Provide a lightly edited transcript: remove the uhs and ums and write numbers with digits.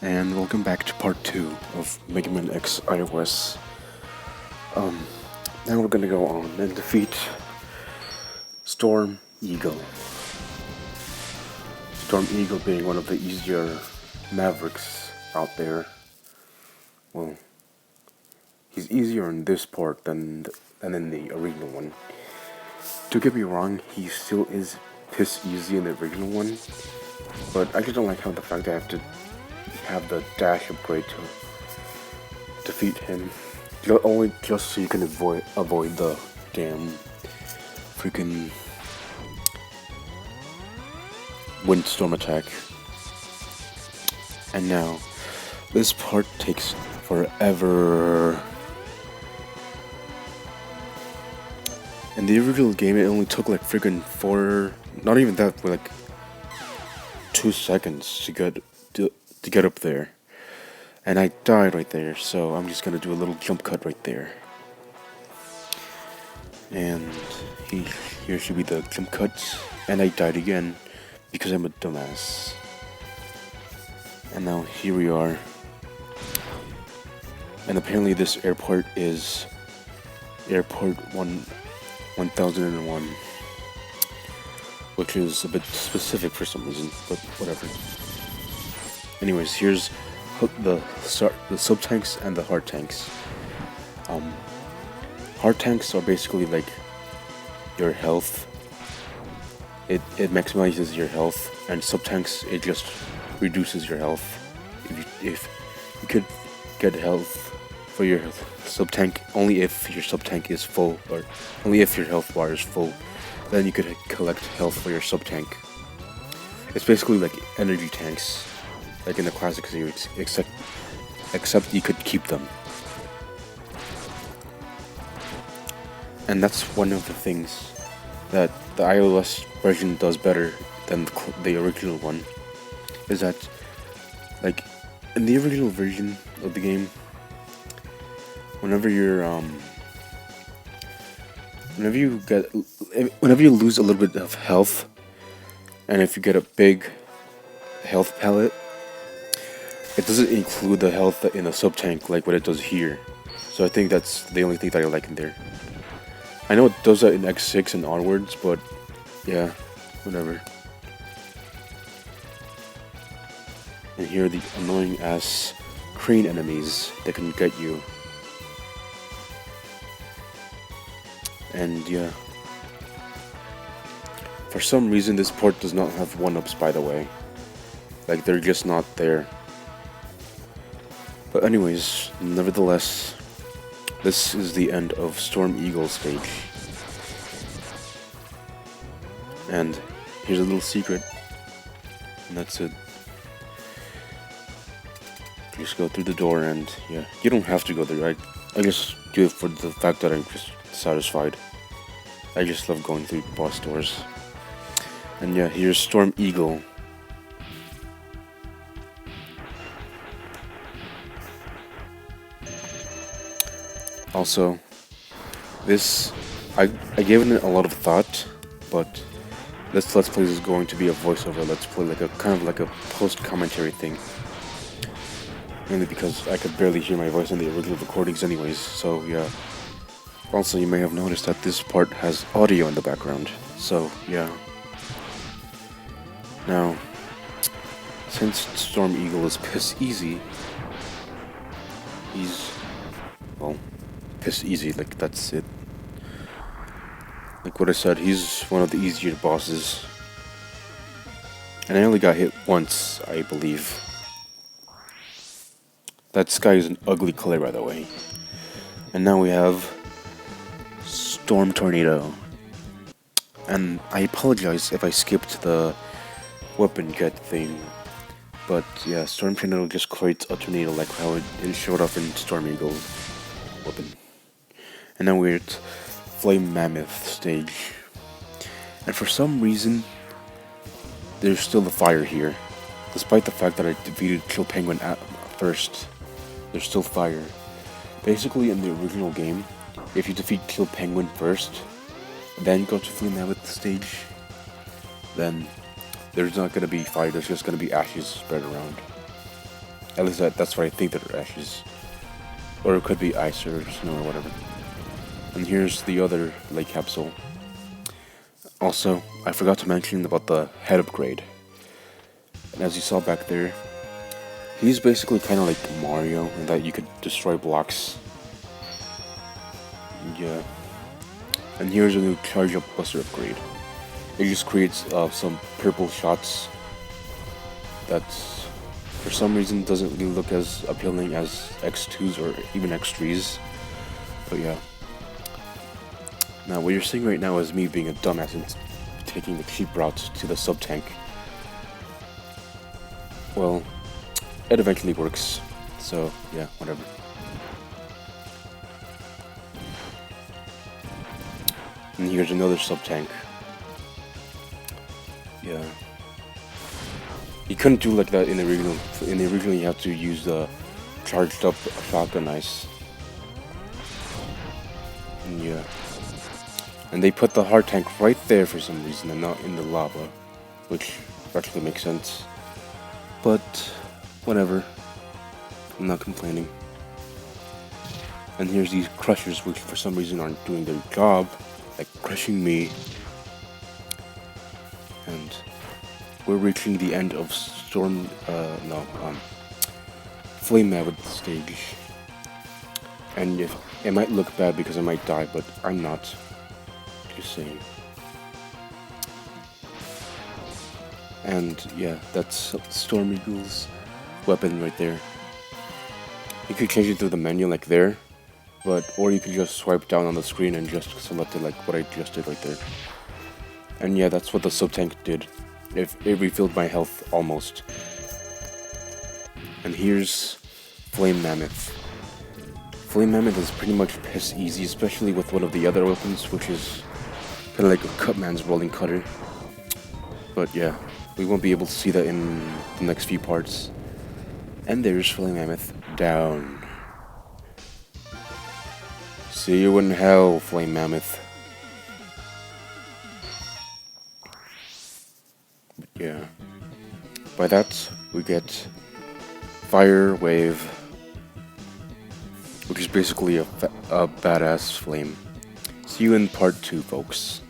and welcome back to part 2 of MegaManX iOS. Um, Now we're gonna go on and defeat Storm Eagle. Storm Eagle being one of the easier Mavericks out there. Well, he's easier in this part than in the original one. Don't get me wrong, he still is piss easy in the original one, but I just don't like how the fact that I have to have the dash upgrade to defeat him. Only just so you can avoid the damn freaking windstorm attack. And now, this part takes forever. In the original game, it only took like freaking not even that, but like 2 seconds to get up there. And I died right there, so I'm just gonna do a little jump cut right there. And here should be the jump cuts. And I died again because I'm a dumbass. And now here we are. And apparently this airport is Airport 1001, which is a bit specific for some reason, but whatever. Anyways, here's the sub tanks and the hard tanks. Hard tanks are basically like your health. It maximizes your health, and sub tanks it just reduces your health. If you could get health for your sub tank only if your sub tank is full, or only if your health bar is full, then you could collect health for your sub tank. It's basically like energy tanks, like in the classic series, except you could keep them. And that's one of the things that the iOS version does better than the original one, is that, like, in the original version of the game, whenever you lose a little bit of health, and if you get a big health palette, it doesn't include the health in the sub tank like what it does here. So I think that's the only thing that I like in there. I know it does that in X6 and onwards, but yeah, whatever. And here are the annoying ass crane enemies that can get you. And yeah, for some reason this port does not have 1-ups, by the way. Like, they're just not there. But anyways, nevertheless, this is the end of Storm Eagle stage. And here's a little secret, and that's it. Just go through the door, and yeah, you don't have to go there. I just do it for the fact that I'm just satisfied. I just love going through boss doors. And yeah, here's Storm Eagle. Also, I gave it a lot of thought, but this Let's Play is going to be a voiceover Let's Play, like a kind of like a post-commentary thing. Mainly because I could barely hear my voice in the original recordings anyways, so yeah. Also, you may have noticed that this part has audio in the background, so yeah. Now, since Storm Eagle is piss easy, he's, well, piss easy, like, that's it. Like what I said, he's one of the easier bosses. And I only got hit once, I believe. That sky is an ugly color, by the way. And now we have Storm Tornado. And I apologize if I skipped the weapon get thing. But yeah, Storm Tornado just creates a tornado like how it showed up in Storm Eagle's weapon. And now we're at Flame Mammoth stage. And for some reason, there's still a fire here. Despite the fact that I defeated Kill Penguin at first, there's still fire. Basically, in the original game, if you defeat Kill Penguin first, then go to Flame Mammoth stage, then there's not gonna be fire, there's just gonna be ashes spread around. At least that's what I think they're ashes. Or it could be ice or snow or whatever. And here's the other lake capsule. Also, I forgot to mention about the head upgrade. And as you saw back there, he's basically kind of like Mario in that you could destroy blocks. Yeah. And here's a new charge up buster upgrade. It just creates some purple shots that for some reason doesn't really look as appealing as X2s or even X3s. But yeah. Now what you're seeing right now is me being a dumbass and taking the cheap route to the sub-tank. Well, it eventually works. So yeah, whatever. And here's another sub-tank. Yeah. You couldn't do like that in the original. In the original, you have to use the charged up shotgun ice. And yeah. And they put the hard tank right there for some reason and not in the lava, which actually makes sense. But whatever. I'm not complaining. And here's these crushers, which for some reason aren't doing their job, like crushing me. And we're reaching the end of Flame Mammoth stage. And it might look bad because I might die, but I'm not. Just saying. And yeah, that's Storm Eagle's weapon right there. You could change it through the menu like there, or you could just swipe down on the screen and just select it like what I just did right there. And yeah, that's what the sub-tank did. It refilled my health almost. And here's Flame Mammoth. Flame Mammoth is pretty much piss easy, especially with one of the other weapons, which is kind of like a Cutman's rolling cutter. But yeah, we won't be able to see that in the next few parts. And there's Flame Mammoth down. See you in hell, Flame Mammoth. But yeah. By that, we get Fire Wave, which is basically a badass flame. See you in part 2, folks.